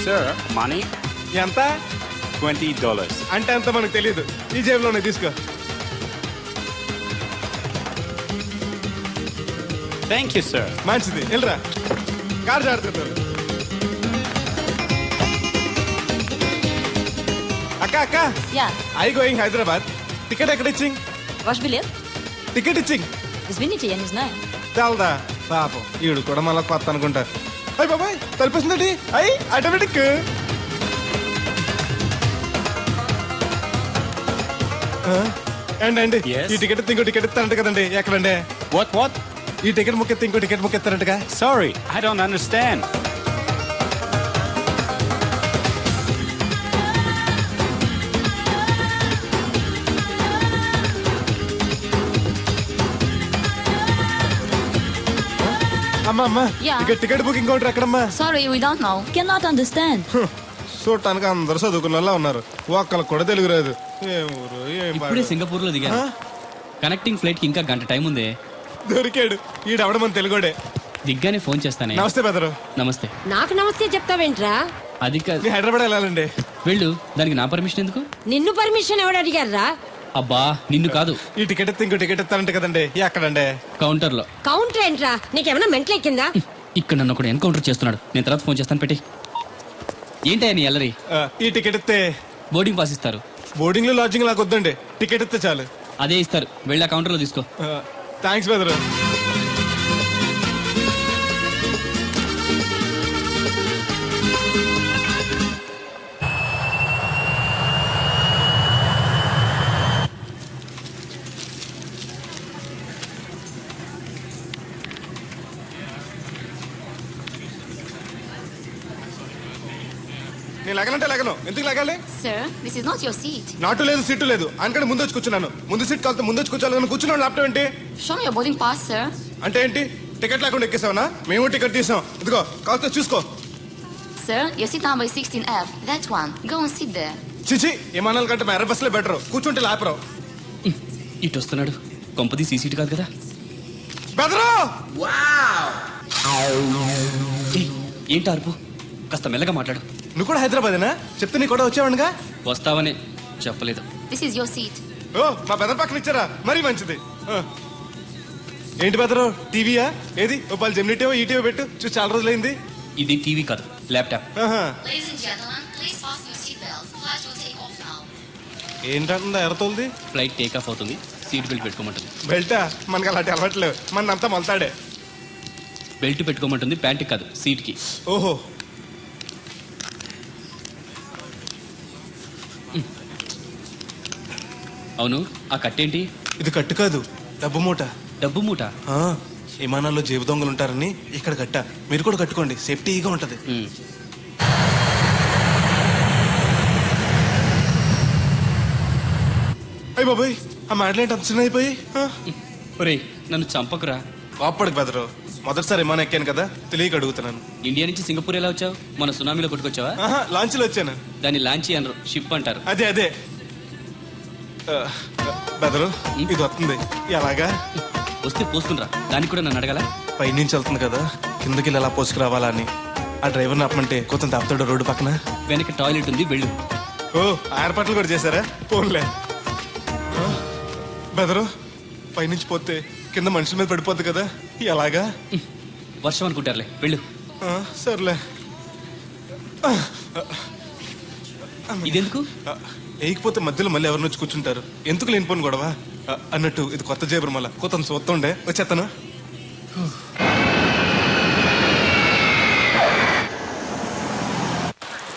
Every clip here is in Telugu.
సార్ మనీ ఎంత? $20. అంటే ఎంత మనకు తెలియదు. ఈ జేబులోనే తీసుకో. Thank you sir. మంచిది, వెళ్ళరా. కార్ జాడుతుంటారు. అక్క అక్క, Yeah. I going Hyderabad. Ticket ఎక్కడ ఇచ్చింగ్? Ваш билет? టికెట్ ఇచ్చింగ్. Извините, я не знаю. చాలదా పాపం, ఈడు కూడా మళ్ళీ కొత్త అనుకుంటా. అయ్యి బాబాయ్, తలిపేస్తుందండి. అయ్యి ఆటోమేటిక్. అండి Yes. ఈ టికెట్ ఇంకో టికెట్ ఇస్తారంట కదండి. ఎక్కడండి? What? ఈ టికెట్ ముక్కెత్తి ఇంకో టికెట్ ముక్కెత్తారంటగా. Sorry, I don't understand. అమ్మా Yeah. ఇక టికెట్ బుకింగ్ కౌంటర్ ఎక్కడమ్మా? Sorry, we don't know. Cannot understand. చూడటానికి అందరు చదువుకున్న వాళ్ళ ఉన్నారు. ఒక్కళ్ళకి కూడా తెలుగు రాదు. ఏం ఊరు, ఏం ఇప్పుడే పాడు. సింగపూర్ లో దిగాను. ఆ? కనెక్టింగ్ ఫ్లైట్ కి ఇంకా గంట టైం ఉంది. దొరికాడు. ఈడవడం మన తెలుగుడే. దిగ్గానే ఫోన్ చేస్తానే. నమస్తే బెదరు. నమస్తే. నాకు నమస్తే చెప్తావేంట్రా? అది కాదు. నీ హైదరాబాద్ వెళ్ళాలండి. వెళ్ళు, దానికి నా పర్మిషన్ ఎందుకు? నిన్ను పర్మిషన్ ఎవడు అడిగారా? అబ్బా నిన్ను కాదు, ఈ టికెట్ ఎత్తి ఇంకో టికెట్ ఇస్తారంట కదండి. ఎక్కడండి? కౌంటర్ లో. కౌంటర్ ఏంట్రా? నీకేమైనా మెంట్లెక్కిందా? ఇక్కడ నన్ను ఒకడు ఎన్కౌంటర్ చేస్తున్నాడు. నేను తర్వాత ఫోన్ చేస్తాను, పెట్టి. ఏంటయ్యా నీ అల్లరి? ఈ టికెట్ ఇస్తే బోర్డింగ్ పాస్ ఇస్తారు. బోర్డింగ్ లో లాడ్జింగ్ నాకు వద్దండి. టికెట్ ఇస్తే చాలు. అదే ఇస్తారు, వెళ్ళి ఆ కౌంటర్ లో తీసుకో. థ్యాంక్స్ బెదరు. నేను లగనంటే లగను. ఎందుకు లగాలి? Sir, this is not your seat. నాటు లేదు, సీటు లేదు. అందుకని ముందు వచ్చి కూర్చున్నాను. ముందు సీట్ కాలితే ముందు వచ్చి కూర్చోాలని కూర్చున్నాను. ల్యాప్టాప్ ఏంటి? Show me your boarding pass, sir. అంటే ఏంటి? టికెట్ లేకుండా ఎక్కేసావనా? మేము టికెట్ తీసాం. ఇదిగో కాస్త చూసుకో. Sir, your seat number is 16F. That one. Go and sit there. చిచి, విమానాల కంటే మా ఎర్ర బస్సులే బెటర్. కూర్చుంటే లాపరావు. ఇటు వస్తున్నాడు. కొంపది సీసీటీ కాదు కదా. బెదరు! ఏయ్, ఏంటి అరుపు? కాస్త మెల్లగా మాట్లాడు. నువ్వు కూడా హైదరాబాదేనా? చెప్తే నీ కూడా వచ్చావనుగా. వస్తావనే చెప్పలేదు. This is your seat. ఓ, మా బెదర్ పక్కన ఇచ్చారా? మరీ మంచిది. ఏంటి బెదరు, టీవీయా? ఏది ఓ పాలు జెమినీ టీవో ఈ టీవో పెట్టు. చూసి చాలా రోజులైంది. ఇది టీవీ కాదు, laptop. Ladies and gentlemen, please fasten your seatbelts. Flight will take off now. ఏంటంటుందా ఎర్రతోల్ది? ఫ్లైట్ టేక్ ఆఫ్ అవుతుంది, సీట్ బెల్ట్ పెట్టుకోమంటుంది. బెల్టా? మనకి అలాంటి అలవాట్లేవు. మనంతా మొలతాడే. బెల్ట్ పెట్టుకోమంటుంది, ప్యాంట్ కాదు, సీట్ కి. ఓహో, అవును, ఆ కట్టేంటి? ఇది కట్టు కాదు, డబ్బు మూట. డబ్బు మూట. విమానాల్లో జేబు దొంగలు ఉంటారని ఇక్కడ కట్ట. మీరు కూడా కట్టుకోండి, సేఫ్టీగా ఉంటది. అయ్యి బాబాయ్, ఆ మాటలేంటి అంత చిన్న అయిపోయి? ఒరేయ్, నన్ను చంపకురా. కోప్పడికి బెదరు. మొదటిసారి విమానం ఎక్కాను కదా, తెలియక అడుగుతున్నాను. ఇండియా నుంచి సింగపూర్ ఎలా వచ్చావు? మన సునామీలో కొట్టుకొచ్చావా? లాంచ్లో వచ్చాను. దాన్ని లాంచీ అనరు, షిప్ అంటారు. అదే అదే. బెదరు, ఇది వస్తుంది. ఎలాగా? వస్తే పోసుకునిరా. దానికి కూడా నన్ను అడగాల? పైనుంచి వెళ్తుంది కదా, కిందకి ఎలా పోసుకురావాలా అని. ఆ డ్రైవర్ని ఆపమంటే కొంత తాపుతాడు రోడ్డు పక్కన. వెనక టాయిలెట్ ఉంది, వెళ్ళు. ఓ, ఏర్పాట్లు కూడా చేశారా? పోన్లే. బెదరు, పైనుంచి పోతే కింద మనుషుల మీద పడిపోద్ది కదా, ఎలాగా? వర్షం అనుకుంటారులే, వెళ్ళు. సర్లే. ఇదెందుకు? వేయకపోతే మధ్యలో మళ్ళీ ఎవరిని వచ్చి కూర్చుంటారు. ఎందుకు లేనిపోను గొడవ అన్నట్టు. ఇది కొత్త జేబురు, మళ్ళా కొత్త చూస్తుండే వచ్చేస్తాను.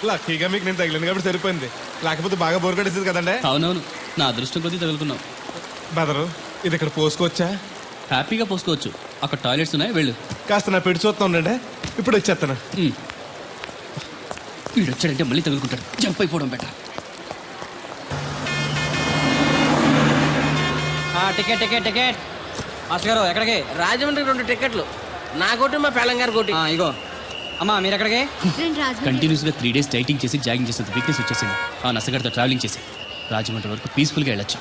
లక్కీగా మీకు నేను తగిలింది కాబట్టి సరిపోయింది. లేకపోతే బాగా బోర్ కట్టేసింది కదండి. అవునవును, నా అదృష్టం కొద్దీ తగులుకున్నావు. బెదరు, ఇది ఇక్కడ పోసుకోవచ్చా? హ్యాపీగా పోసుకోవచ్చు, అక్కడ టాయిలెట్స్ ఉన్నాయి, వెళ్ళు. కాస్త నా పెట్టి చూస్తా ఉండండి, ఇప్పుడు వచ్చేస్తాను. వీడు వచ్చాడంటే మళ్ళీ తగులుకుంటాడు. జంప్ అయిపోవడం better. Ticket ticket ticket master గారు ఎక్కడికి? రాజమండ్రికి 2 టికెట్లు. నా కోటి, మా పెళ్ళం గారి కోటి. ఇగో అమ్మా, మీరు ఎక్కడికి? కంటిన్యూస్ గా 3 days డైటింగ్ చేసి జాగింగ్ చేసేంత వీక్నెస్ వచ్చేసింది. ఆ నసగడితో ట్రావెలింగ్ చేసి రాజమండ్రి వరకు పీస్ఫుల్గా వెళ్ళొచ్చు.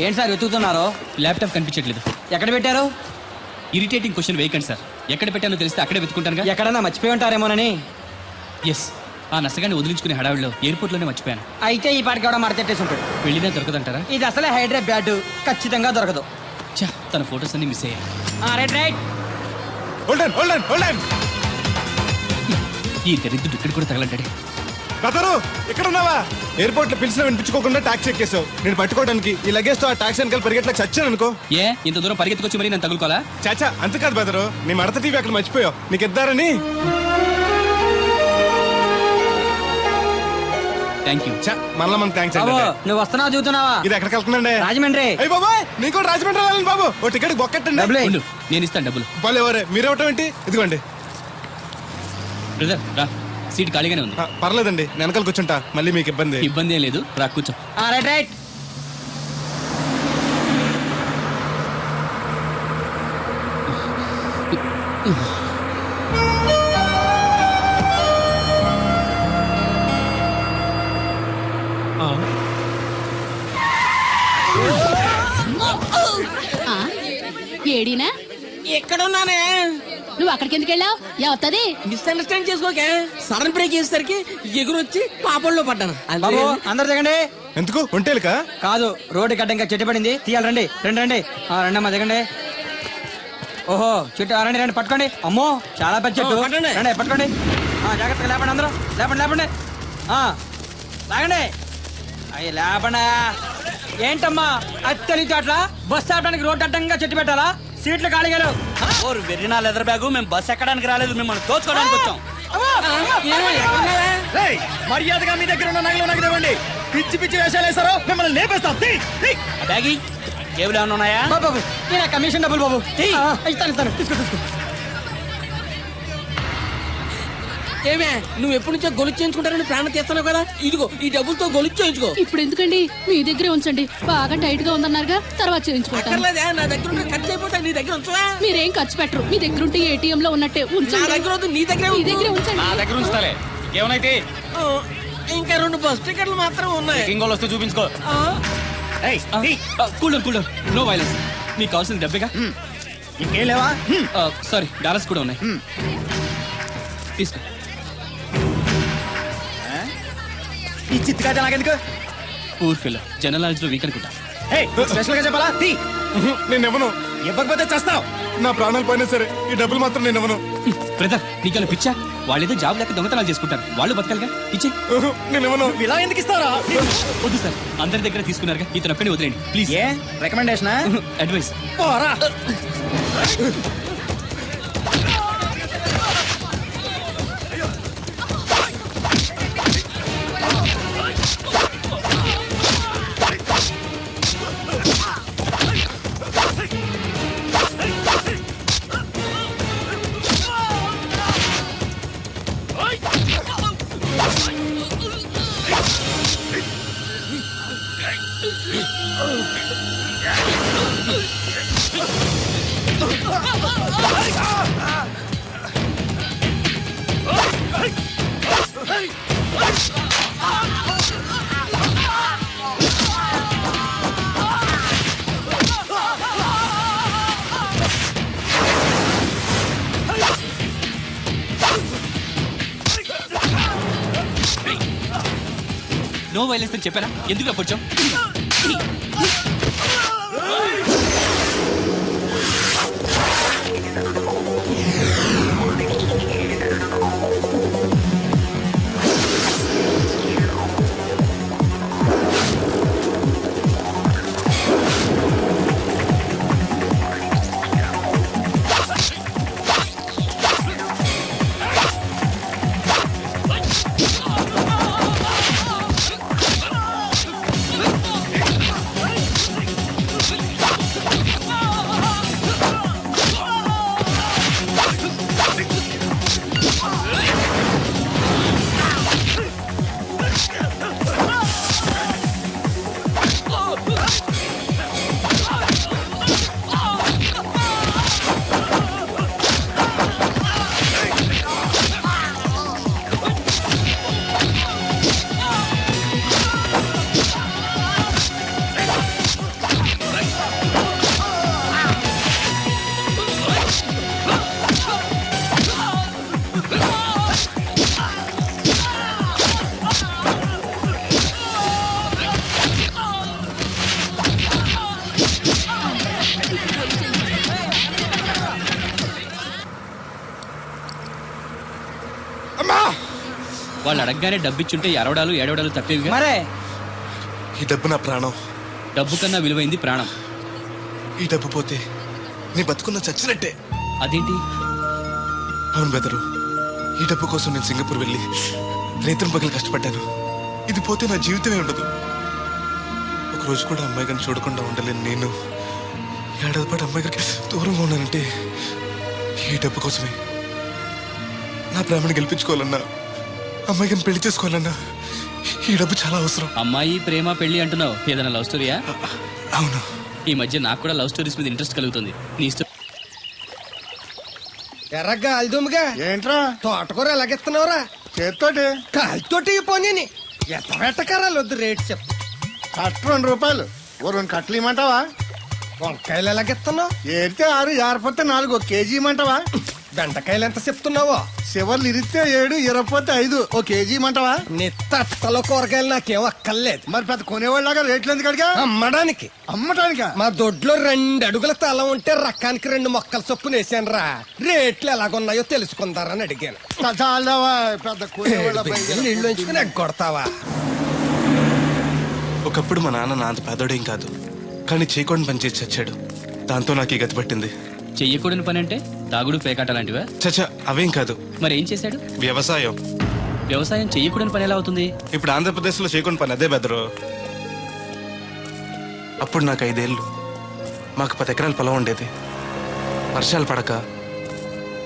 ఏంటి సార్ వెతుకుతున్నారు? ల్యాప్టాప్ కనిపించట్లేదు. ఎక్కడ పెట్టారు? ఇరిటేటింగ్ క్వశ్చన్ వేయకండి సార్. ఎక్కడ పెట్టానో తెలిస్తే అక్కడే వెతుకుంటానుగా. ఎక్కడన్నా మర్చిపోయి ఉంటారేమోనని. ఎస్, ఆ నసగాన్ని వదిలించుకునే హడావిడిలో ఎయిర్పోర్ట్లోనే మర్చిపోయాను. అయితే ఈ పాటికి కూడా మడతెట్టేసి ఉంటాడు. వెళ్ళినా దొరకదంటారా? ఇది అసలే హైదరాబాద్, ఖచ్చితంగా దొరకదు. చా, తన ఫొటోస్ అన్ని మిస్ అయ్యాయి. రైట్. హోల్డన్. ఈ దరిద్రుడు ఇక్కడ కూడా తగలంటాడే. బెదరు ఇక్కడ ఉన్నావా? ఎయిర్పోర్ట్ లో పిలిచిన వినిపించుకోకుండా టాక్సీ ఎక్కేసావు. నేను పట్టుకోవడానికి ఈ లగేజ్ తో ఆ టాక్సీ వెనకాల పరిగెట్లకు చచ్చాను అనుకో. ఏ ఇంత దూరం పరిగెత్తుకొచ్చి మరి నేను తగులుకోవాలా? చాచా అంత కాదు బెదరు, నీ మడత టీవీ అక్కడ మర్చిపోయావు. నీకు ఇద్దారని. Thank you. మళ్ళా మనకు థ్యాంక్స్ బాబు అండి. నువ్వు వస్తున్నావా చూస్తున్నావా? ఇది ఎక్కడికి వెళ్తుందండి? రాజమండ్రి. అయ్యి బాబాయ్, నీకు కూడా రాజమండ్రి వెళ్ళాలి బాబు. ఓ టికెట్ బొక్కెట్టండి. డబ్బులు ఉండు, నేను ఇస్తాను డబ్బులు. బాలే ఎవరే మీరు ఇవ్వటం ఏంటి? ఇదిగోండి. బ్రదర్ రా, సీట్ ఖాళీగానే ఉంది. పర్లేదండి, నేను వెనకాల కూర్చుంటా, మళ్ళీ మీకు ఇబ్బంది. ఇబ్బంది ఏం లేదు, రా కూర్చో. రైట్. ఏడీనా? ఎక్కడున్నానే? నువ్వు అక్కడికి ఎందుకు వెళ్ళావు? ఎవత్తది? మిస్అండర్స్టాండ్ చేసుకోకే. సడన్ బ్రేక్ చేసేసరికి ఎగురొచ్చి పాపంలో పడ్డాను. బాబు అందరు దిగండి. ఎందుకు ఒంటేలుకా? కాదు, రోడ్డు గడ్డ ఇంకా చెట్టు పడింది, తీయాలి. రండి రండి రండి. రండమ్మా దిగండి. ఓహో చెట్టు, రండి రండి పట్టుకోండి. అమ్మో చాలా పెద్ద చెట్టు. రండి పట్టుకోండి. జాగ్రత్తగా లేపండి అందరూ. లేపండి. లాగండి. అయ్యి లేపండి. ఏంటమ్మా అత్తలి చోట్ల బస్సు ఆపడానికి రోడ్డు అడ్డంగా చెట్టు పెట్టాలా? సీట్లు ఖాళీగా లేవు. వెర్రినా లెదర్ బ్యాగు. మేము బస్ ఎక్కడానికి రాలేదు, మిమ్మల్ని దోచుకోవడానికి వచ్చాం. మర్యాదగా మీ దగ్గర ఉన్న నగలు నాకు ఇవ్వండి. పిచ్చి పిచ్చి వేషాలు వేసారో మిమ్మల్ని లేపేస్తాం. బ్యాగి కేబుల్ ఏమైనా ఉన్నాయా? బాబు నేను కమిషన్ డబ్బులు బాబు ఇస్తాను. తీసుకో. ఏమే నువ్వు ఎప్పటి నుంచో గొలుసు చేయించుకుంటారని ప్రాణం తీస్తున్నావు కదా, ఇదిగో ఈ డబ్బులతో గొలుసు చేయించుకో. ఇప్పుడు ఎందుకండి? మీ దగ్గరే ఉంచండి. బాగా టైట్ గా ఉందన్నారుగా, తర్వాత చేయించుకుంటాను. అక్కర్లేదా, నా దగ్గర ఉంటే ఖర్చు అయిపోతాయి. నీ దగ్గర ఉంచవా? మీరేం ఖర్చు పెట్టరు. మీ దగ్గర ఉంటే ఏటీఎం లో ఉన్నట్టే నా ఉంచండి. దగ్గర వద్దు, నీ దగ్గరే మీ ఉంచు. దగ్గరే ఉంచండి. నా దగ్గర ఉంచుతాలే. ఏమైతే ఇంకా 2 బస్ టికెట్లు మాత్రం ఉన్నాయి. ఇంకోళ్ళు వస్తే చూపించుకో. Cool no violence. మీకు కావాల్సిన డబ్బేగా. ఇంకేం లేవా? సారీ, డాలర్స్ కూడా ఉన్నాయి. తీసుకో. ఈ చిత్తుకాయ నాకెందుకు? పూర్ ఫిల్, జనరల్ నాలెడ్జ్ లో వీక్ అనుకుంటా. స్పెషల్ గా చెప్పాలా? నేను ఇవ్వను. ఇవ్వకపోతే చేస్తావు. నా ప్రాణాలు పోయినా సరే ఈ డబ్బులు మాత్రం నేను ఇవ్వను. బ్రదర్ నీకు పిచ్చా? వాళ్ళేదో జాబ్ లేక దొంగతనాలు చేసుకుంటారు, వాళ్ళు బతకాలిగా. ఇచ్చే. నేను ఇవ్వను. ఇలా ఎందుకు ఇస్తారా? వద్దు సార్, అందరి దగ్గర తీసుకున్నారుగా, ఇతను ఒక్కడే వదిలేండి ప్లీజ్. ఏ రికమెండేషనా? అడ్వైస్. పోరా. నో వైలెన్స్ అని చెప్పారా? ఎందుకు అప్పొచ్చావు? వాళ్ళు అడగగానే డబ్బిచ్చుంటే ఎరవడాలు ఏడవడాలు తప్పేవిగా. మరే ఈ డబ్బు నా ప్రాణం. డబ్బు కన్నా విలువైంది ప్రాణం. ఈ డబ్బు పోతే నీ బతుకున్న చచ్చినట్టే. అదేంటి? అవును బెదరు, ఈ డబ్బు కోసం నేను సింగపూర్ వెళ్ళి రైతుల పగలు కష్టపడ్డాను. ఇది పోతే నా జీవితమే ఉండదు. ఒకరోజు కూడా అమ్మాయి గారిని చూడకుండా ఉండలేను నేను. ఏడాది పాటు అమ్మాయి గారికి దూరంగా ఉన్నానంటే ఈ డబ్బు కోసమే. నా ప్రేమను గెలిపించుకోవాలన్నా, అమ్మాయి గారిని పెళ్లి చేసుకోవాలన్నా ఈ డబ్బు చాలా అవసరం. అమ్మాయి ప్రేమ పెళ్లి అంటున్నావు, ఏదైనా లవ్ స్టోరీయా? అవును. ఈ మధ్య నాకు కూడా లవ్ స్టోరీస్ మీద ఇంట్రెస్ట్ కలుగుతుంది. నీ ఇష్టం. ఎర్రగా అల్దుమ్గా ఏంట్రా తోటకూర ఎలాగెత్తున్నావురా? చేత్తోటి కాలితోటి పోనీ ఎత్తబెట్టకరాలు వద్దు రేటు చెప్పు. కట్ట 2 రూపాయలు. ఓ 2 కట్టలు ఇమ్మంటావా? వంకాయలు ఎలాగెత్తున్నావు? ఏరితే 6, ఏరపోతే 4, 1 కేజీ ఇమ్మంటావా? బెండకాయలు ఎంత చెప్తున్నావో? చివర్లు ఇరిస్తే 7, ఇరపోతే 5, 1 కేజీ ఇమ్మంటావా? నీ తట్టలో కూరగాయలు నాకేం అక్కర్లేదు. మరి పెద్ద కొనేవాళ్ళగా రేట్లు ఎందుకు అడిగా? అమ్మడానికి. అమ్మటానికా? మా దొడ్లో 2 అడుగుల తల ఉంటే రకానికి 2 మొక్కల చొప్పున వేసాను రా. రేట్లు ఎలాగున్నాయో తెలుసుకుందారని అడిగాను. చాలావా పెద్ద కొనేవాళ్ళ నీళ్ళు ఉంచుకుని ఎగ్గొడతావా? ఒకప్పుడు మా నాన్న నా అంత పేదోడేం కాదు, కానీ చేయకుండా పని చేసి చచ్చాడు. దాంతో నాకు ఈ గతి పట్టింది. చెయ్యకూడని పని అంటే తాగుడు పేకాట లాంటివా? చచ్చా, అవేం కాదు. మరి ఏం చేశాడు? వ్యవసాయం. వ్యవసాయం చెయ్యకూడని పని ఎలా అవుతుంది? ఇప్పుడు ఆంధ్రప్రదేశ్లో చేయకుండా పని అదే బెదరు. అప్పుడు నాకు 5 ఏళ్ళు. మాకు 10 ఎకరాల పొలం ఉండేది. వర్షాలు పడక,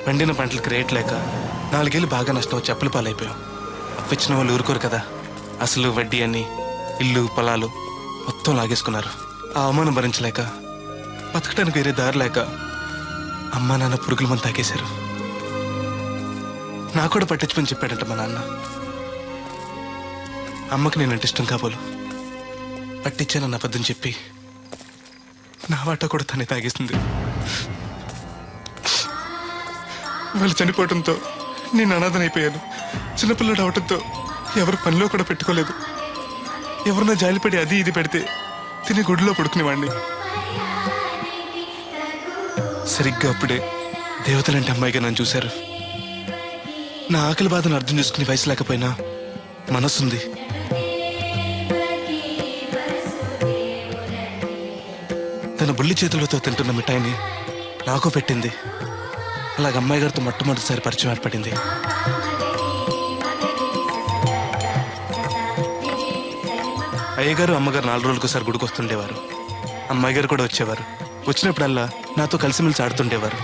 పండిన పంటలకు రేట్ లేక 4 ఏళ్ళు బాగా నష్టం వచ్చి అప్పుల పాలైపోయాం. అప్పిచ్చిన వాళ్ళు ఊరుకోరు కదా. అసలు వడ్డీ అని ఇల్లు పొలాలు మొత్తం లాగేసుకున్నారు. ఆ అవమానం భరించలేక, బతకడానికి వేరే దారి లేక అమ్మా నాన్న పురుగుల మంది తాగేశారు. నాకు కూడా పట్టించుకొని చెప్పాడంట మా నాన్న. అమ్మకి నేనంటే ఇష్టం కాబోలు పట్టించానన్న అబద్ధం చెప్పి నా వాటా కూడా తనే తాగేసింది. వాళ్ళు చనిపోవడంతో నేను అనాథనైపోయాను. చిన్నపిల్లడు అవడంతో ఎవరు పనిలో కూడా పెట్టుకోలేదు. ఎవరన్నా జాలిపడి అది ఇది పెడితే తిని గుడిలో పడుకునేవాడిని. సరిగ్గా అప్పుడే దేవతలంటే అమ్మాయిగా నన్ను చూశారు. నా ఆకలి బాధను అర్థం చేసుకునే వయసు లేకపోయినా మనసుంది. తన బుల్లి చేతులతో తింటున్న మిఠాయిని నాకు పెట్టింది. అలాగ అమ్మాయి గారితో మొట్టమొదటిసారి పరిచయం ఏర్పడింది. అయ్యగారు అమ్మగారు 4 రోజులకోసారి గుడికి వస్తుండేవారు. అమ్మాయి గారు కూడా వచ్చేవారు. వచ్చినప్పుడల్లా నాతో కలిసిమెలిసి ఆడుతుండేవారు.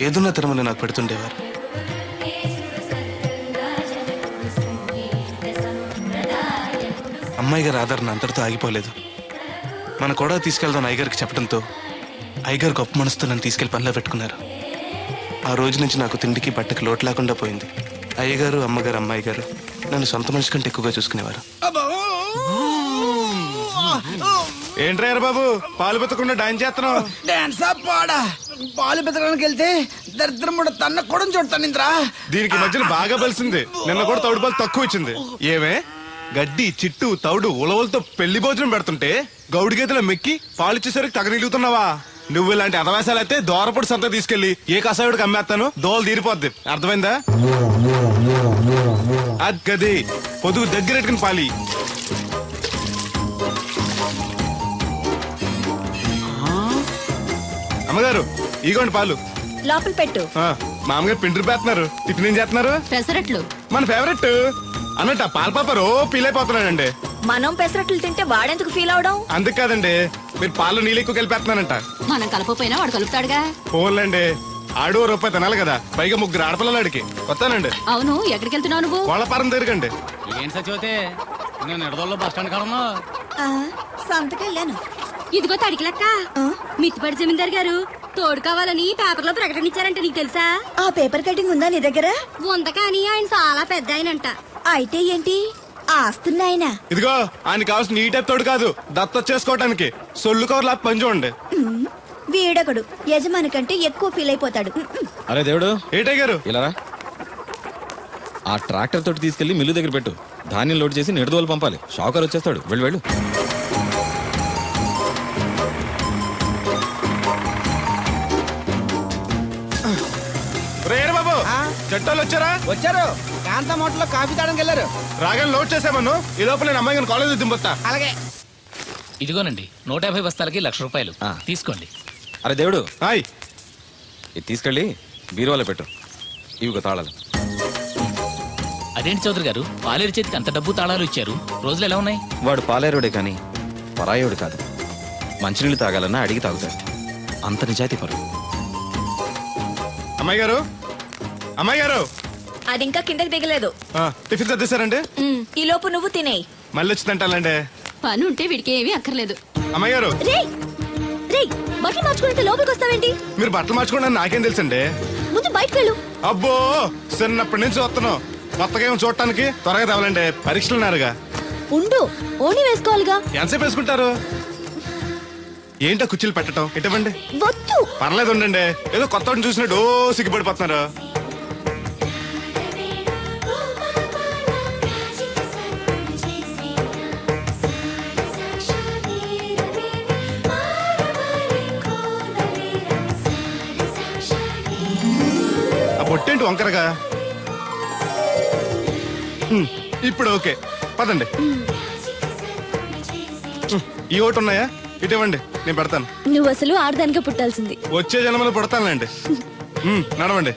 ఏదున్న తరమని నాకు పెడుతుండేవారు. అమ్మాయి గారి ఆదరణ అంతటితో ఆగిపోలేదు. మన కూడా తీసుకెళ్దాం అయ్యగారికి చెప్పడంతో అయ్యగారు గొప్ప మనసుతో నన్ను తీసుకెళ్లి పనిలో పెట్టుకున్నారు. ఆ రోజు నుంచి నాకు తిండికి బట్టకి లోటు లేకుండా పోయింది. అయ్యగారు అమ్మగారు అమ్మాయి గారు నన్ను సొంత మనిషి కంటే ఎక్కువగా చూసుకునేవారు. ఏంట్రా బాబు పాలు పెత్తకుండా డాన్స్ చేస్తున్నావు? డాన్స్ పాడా పాలు పెతకడానికి వెళ్తే దరిద్రం కూడా తన్న కూడా చూడతాను ఇంద్రా. దీనికి మధ్యన బాగా బలిసింది. నిన్న కూడా తౌడు పాలు తక్కువ ఇచ్చింది. ఏమే గడ్డి చిట్టు తౌడు ఉలవలతో పెళ్లి భోజనం పెడుతుంటే గౌడి గేదెల మెక్కి పాలిచ్చేసరికి తగనిలుగుతున్నావా? నువ్వు ఇలాంటి అధవేశాలు అయితే దోరపొడి సంత తీసుకెళ్లి ఏ కసాయుడికి అమ్మేస్తాను, దోలు తీరిపోద్ది. అర్థమైందా? అది గది పొదుగు దగ్గరెట్టుకుని పాలి. అమ్మగారు ఇగోండి పాలు. లోపల పెట్టు. మామగారు పిండి పేస్తున్నారు. టిఫిన్ ఏం చేస్తున్నారు? పెసరట్లు. మన ఫేవరెట్ అన్నట్టు ఆ పాల పాప రో ఫీల్ అయిపోతున్నాడండి. మనం పెసరట్లు తింటే వాడెందుకు ఫీల్ అవడం? అందుకు కాదండి, మీరు పాలు నీళ్ళు ఎక్కువ కలిపేస్తున్నానంట. మనం కలపపోయినా వాడు కలుపుతాడుగా. ఫోన్లండి, ఆడు రూపాయి తినాలి కదా, పైగా 3 ఆడపిల్లలు ఆడికి. వస్తానండి. అవును, ఎక్కడికి వెళ్తున్నావు నువ్వు? కోళ్ళపారం తిరగండి. ఏం సచివతే నేను నిడదల్లో బస్ స్టాండ్ కాడమ్మా. సంతకెళ్ళాను. ఇదిగో తడికి లెక్క. మిత్తిపడి జమీందార్ గారు తోడు కావాలని పేపర్లో ప్రకటన ఇచ్చారంట. నీకు తెలుసా? ఆ పేపర్ కటింగ్ ఉందా నీ దగ్గర? ఉంద కానీ ఆయన చాలా పెద్ద ఆయనంట. అయితే ఏంటి ఆస్తున్నాయన? ఇదిగో ఆయన కావాల్సిన ఈ టైప్ తోడు కాదు, దత్తొచ్చేసుకోవటానికి సొల్లు కవర్లా పని చూడండి. వీడొకడు యజమాని కంటే ఎక్కువ ఫీల్ అయిపోతాడు. అరే దేవుడు, ఏటై గారు ఇలా ఆ ట్రాక్టర్ తోటి తీసుకెళ్లి మిల్లు దగ్గర పెట్టు. ధాన్యం లోడ్ చేసి నిడదోలు పంపాలి. షాకర్ వచ్చేస్తాడు. వెళ్ళు వెళ్ళు. చెట్టోళ్ళు వచ్చారా? వచ్చారు. కాంతం హోటల్లో కాఫీ తాగడానికి వెళ్ళారు. రాగానే లోడ్ చేసామను. ఈ లోపల నేను అమ్మాయి కాలేజ్ దింపొస్తా. అలాగే. ఇదిగోనండి 150 బస్తాలకి ₹1,00,000 తీసుకోండి. అరే దేవుడు, హాయ్. ఇది తీసుకెళ్ళి బీరువాలో పెట్టు. ఇవిగో తాళాలు. అదేంటి చౌదరి గారు, పాలేరు చేతికి అంత డబ్బు తాళాలు ఇచ్చారు. రోజులు ఎలా ఉన్నాయి? వాడు పాలేరుడే కానీ పరాయోడు కాదు. మంచినీళ్ళు తాగాలన్నా అడిగి తాగుతాడు. అంత నిజాయితీ పరు. అమ్మాయి గారు, అమ్మాయి గారు, అది ఇంకా కిందకి దిగలేదు. టిఫిన్ సర్దేశారండి? ఈ లోపు నువ్వు తినేయి. మళ్ళీ వచ్చి తింటానండి. పని ఉంటే వీడికి ఏమీ అక్కర్లేదు. అమ్మాయి గారు, రేయ్ రేయ్, బట్టలు మార్చుకుంటే లోపలికి వస్తావేంటి? మీరు బట్టలు మార్చుకోండి నాకేం తెలుసండి. ముందు బయటకు వెళ్ళు. అబ్బో, చిన్నప్పటి నుంచి వస్తున్నావు. కొత్తగా ఏమో చూడటానికి త్వరగా తేవాలండి. పరీక్షలు ఉన్నారుగా. ఉండు, ఓణి వేసుకోవాలిగా. ఎంతసేపు వేసుకుంటారు? ఏంటో కుర్చీలు పెట్టడం? ఇటువంటి వద్దు. పర్లేదు ఉండండి. ఏదో కొత్త వాడిని చూసినట్టు సిగ్గుపడిపోతున్నారు. ఆ పొట్టేంటి వంకరగా? ఇప్పుడు ఓకే, పదండి. ఈ ఒకటి ఉన్నాయా? ఇటువంటి నేను పెడతాను. నువ్వు అసలు ఆడదానికే పుట్టాల్సింది. వచ్చే జన్మలో పడతానులేండి. నడవండి.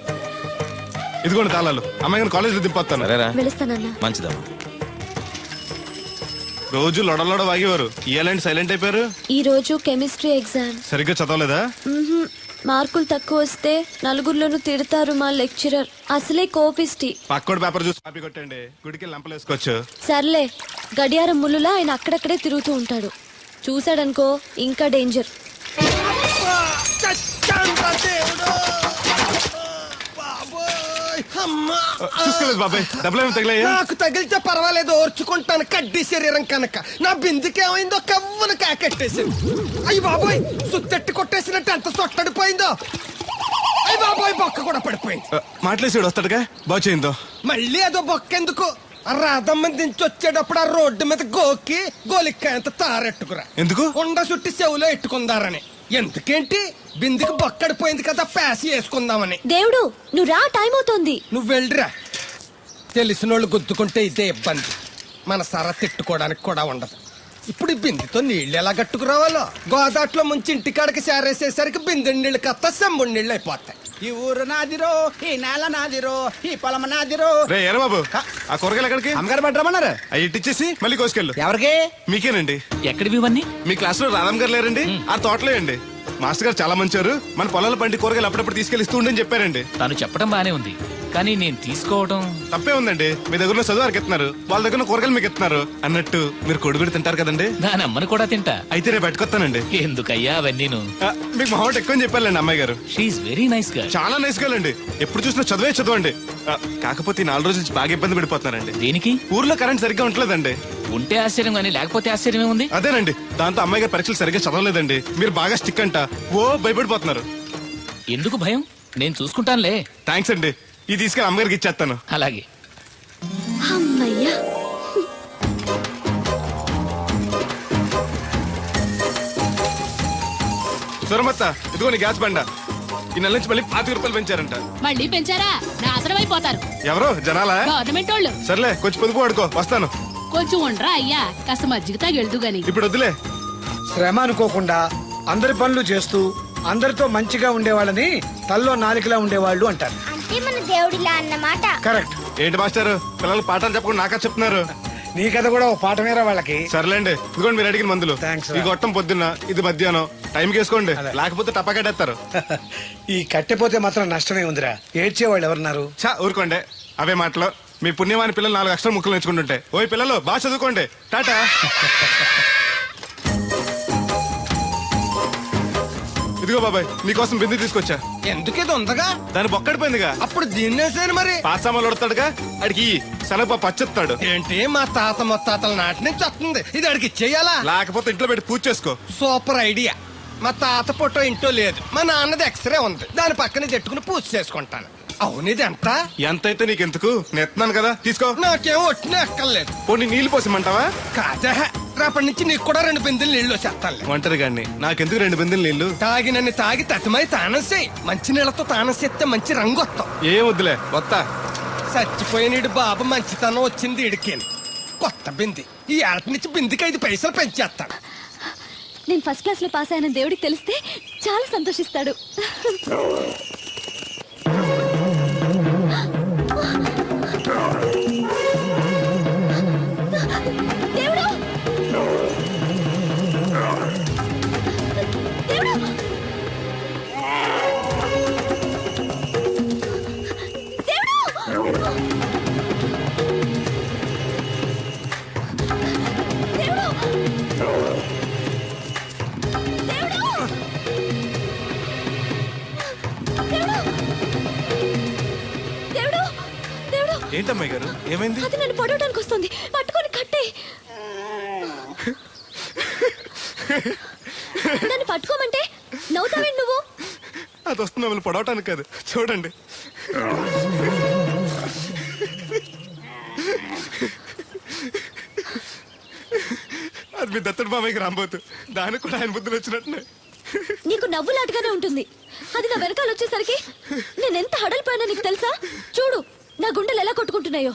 ఇదిగోండి తాళాలు. అమ్మాయి కాలేజీలో దింపొస్తాను. సరేరా, వెళుస్తానన్నా. మంచిదమ్మా. రోజు లొడలోడ వాగేవారు. ఇయ్యాలంటే సైలెంట్ అయిపోయారు. ఈ రోజు కెమిస్ట్రీ ఎగ్జామ్. సరిగ్గా చదవలేదా? మార్కులు తక్కువ వస్తే నలుగురిలోనూ తిడతారు మా లెక్చరర్. అసలే కోపిస్టి. పక్కోడు పేపర్ చూసి కాపీ కొట్టండి. గుడికి లంపలేసుకోవచ్చు. సర్లే, గడియారం ముళ్ళులా ఆయన అక్కడక్కడే తిరుగుతూ ఉంటాడు. చూశాడనుకో ఇంకా డేంజర్. చూసుకోలేదు బాబాయ్. డబ్బులు ఏమి తగిలాయా? నాకు తగిలితే పర్వాలేదు, ఓర్చుకుంటాను. కడ్డీ శరీరం కనుక. నా బిందుకేమైందో కవ్వను కాకెట్టేసింది. అయ్యి బాబోయ్, సుత్తెట్టి కొట్టేసినట్టు ఎంత సొట్టడిపోయిందో. అయ్యి బాబోయ్, బొక్క కూడా పడిపోయింది. మాట్లాడేసాడు వస్తాడుగా. బాగు చేయిందో. మళ్ళీ అదో బొక్కెందుకు? రాధమ్మ దించి వచ్చేటప్పుడు ఆ రోడ్డు మీద గోకి గోలిక్కాయంత తారెట్టుకురా. ఎందుకు? ఉండ చుట్టి చెవులో ఎట్టుకుందారని. ఎందుకేంటి? బిందుకు బొక్కడిపోయింది కదా, ప్యాసి వేసుకుందామని. దేవుడు, నువ్వు రా, టైం అవుతోంది. నువ్వు వెళ్ళిరా. తెలిసినోళ్ళు గుద్దుకుంటే ఇదే ఇబ్బంది. మన సర తిట్టుకోవడానికి కూడా ఉండదు. ఇప్పుడు ఈ బిందెతో నీళ్ళు ఎలా కట్టుకురావాలో. గోదాట్లో ముంచి ఇంటికాడకి చేరేసేసరికి బిందె నీళ్ళు కత్త సెంబుడి నీళ్ళు అయిపోతాయి. ఈ ఊరు నాదిరో, ఈ నేల నాదిరో, ఈ పొలం నాదిరో. రే ఎరా బాబు, ఆ కూరగాయలు ఎక్కడికి? అమ్మగారు పట్టరమన్నారు. అవి ఇట్టిచ్చేసి మళ్ళీ కోసుకెళ్ళు. ఎవరికి? మీకేనండి. ఎక్కడివి ఇవన్నీ? మీ క్లాస్ లో రాధమ్ గారు లేరండి? ఆ తోటలో అండి. మాస్టర్ గారు చాలా మంచివారు. మన పొలాల పండి కూరగాయలు అప్పుడప్పుడు తీసుకెళ్లి ఇస్తూ ఉండని చెప్పారండి. తను చెప్పడం బానే ఉంది, కానీ నేను తీసుకోవడం తప్పే ఉందండి. మీ దగ్గర చదువు వారికి ఇస్తున్నారు, వాళ్ళ దగ్గర కూరగాయలు మీకు ఇస్తున్నారు. అన్నట్టు మీరు కొడుగుడు తింటారు కదండి. దాని అమ్మని కూడా తింటా. అయితే రేపు పెట్టుకొస్తానండి. ఎందుకయ్యా అవన్నీ? మీకు మా ఎక్కువ అని చెప్పాలండి అమ్మాయి గారు. షీఈ్ వెరీ నైస్ గా. చాలా నైస్ గర్ల్ అండి. ఎప్పుడు చూసినా చదువే చదవండి. కాకపోతే ఈ 4 రోజుల నుంచి బాగా ఇబ్బంది పడిపోతున్నారండి. దేనికి? ఊర్లో కరెంట్ సరిగ్గా ఉండలేదండి. ఉంటే ఆశ్చర్యం కానీ లేకపోతే ఆశ్చర్యమే ఉంది. అదేనండి, దాంతో అమ్మాయి గారు పరీక్షలు సరిగ్గా చదవలేదండి. మీరు బాగా స్టిక్ అంట. ఓ భయపడిపోతున్నారు. ఎందుకు భయం? నేను చూసుకుంటానులే. థ్యాంక్స్ అండి. ఇది తీసుకెళ్ళి అమ్మగారికి ఇచ్చేస్తాను. అలాగే. అమ్మయ్యా. సురమత్త, ఇదిగో నీ గ్యాస్ బండ. ఈ నెల నుంచి మళ్ళీ ₹25 పెంచారంట. మళ్ళీ పెంచారా? నాశనం అయిపోతారు. ఎవరో జనాలా? గవర్నమెంట్ వాళ్ళు. సర్లే, కొంచెం పొదుపు వాడుకో. వస్తాను. కొంచెం ఉండరా అయ్యా, కాస్త మజ్జిగ తాగెళ్దు గాని. ఇప్పుడు వద్దులే. శ్రమ అనుకోకుండా అందరి పనులు చేస్తూ అందరితో మంచిగా ఉండేవాళ్ళని తల్లో నాలికలా ఉండేవాళ్ళు అంటారు. అంటే మన దేవుడిలా అన్నమాట. కరెక్ట్. ఏంటి మాస్టర్, పిల్లలు పాఠాలు చెప్పకుండా నాకా చెప్తున్నారు? నీ కథ కూడా ఓ పాఠమేరా వాళ్ళకి. సర్లేండి, ఇదిగోండి మీరు అడిగిన మందులు. థాంక్స్. ఈ గొట్టం పొద్దున్న, ఇది మధ్యాహ్నం. టైంకి వేసుకోండి, లేకపోతే టపాకెట్టేస్తారు. ఈ కట్టెపోతే మాత్రం నష్టమే ఉందిరా. ఏడ్చేవాళ్ళు ఎవరున్నారు? చా ఊరుకోండి. అవే మాటలు. మీ పుణ్యమాని పిల్లలు 4 అక్షరం ముక్కలు నేర్చుకుంటుంటే. ఓయ్ పిల్లలు, బాగా చదువుకోండి. టాటా. ఇదిగో బాబాయ్, నీకోసం బిందు తీసుకొచ్చా. ఎందుకేదో ఉందగా? దాని బొక్కడిపోయిందిగా. అప్పుడు దీన్నేసాను మరి. పాసామాలు ఉడతాడుగా, అడిగి శనగపప్పు పచ్చెత్తాడు. ఏంటి, మా తాత ముత్తాతల నాటి నుంచి వస్తుంది. ఇది అడిగి ఇచ్చేయాలా? లేకపోతే ఇంట్లో పెట్టి పూజ చేసుకో. Super idea. మా తాత ఫోటో ఇంట్లో లేదు, మా నాన్నది ఎక్స్రే ఉంది. దాని పక్కన చెట్టుకుని పూజ చేసుకుంటాను. అవును, ఇది ఎంత? ఎంతైతే నీకెందుకు, నేను ఎత్తున్నాను కదా, తీసుకో. నాకేం ఒట్టిన ఎక్కర్లేదు. పోనీ నీళ్లు పోసిమంటావా? కాదా, రేపటి నుంచి నీకు కూడా 2 బిందెలు నీళ్ళు వచ్చేస్తానులే. ఒంటరి గాడిని నాకెందుకు 2 బిందెలు నీళ్ళు? తాగినన్ని తాగి తతిమై తానం చేయి. మంచి నీళ్ళతో తానం చేస్తే మంచి రంగు వస్తాం. ఏం వద్దులే వస్తా. చచ్చిపోయినీడు బాబు మంచితనం వచ్చింది ఇడికేని. కొత్త బింది ఈ ఏట నుంచి బిందికి 5 పైసలు పెంచేస్తాను. నేను ఫస్ట్ క్లాస్ లో పాస్ అయిన దేవుడికి తెలిస్తే చాలా సంతోషిస్తాడు. దేవుడు! దేవుడు! ఏంటమ్మాయి గారు ఏమైంది? అది నన్ను పడవడానికి వస్తుంది. పట్టుకొని కట్టే. నన్ను పట్టుకోమంటే నవ్వుతావేంటి నువ్వు? అది వస్తుంది మిమ్మల్ని పడవటానికి కాదు, చూడండి. అది మీ దత్తడు మామయ్యకి రాబోతు. దానికి కూడా ఆయన బుద్ధులు వచ్చినట్టు. నీకు నవ్వులాటగానే ఉంటుంది. అది నా వెనకాల వచ్చేసరికి నేనెంత హడలిపోయానో నీకు తెలుసా? చూడు నా గుండెలు ఎలా కొట్టుకుంటున్నాయో.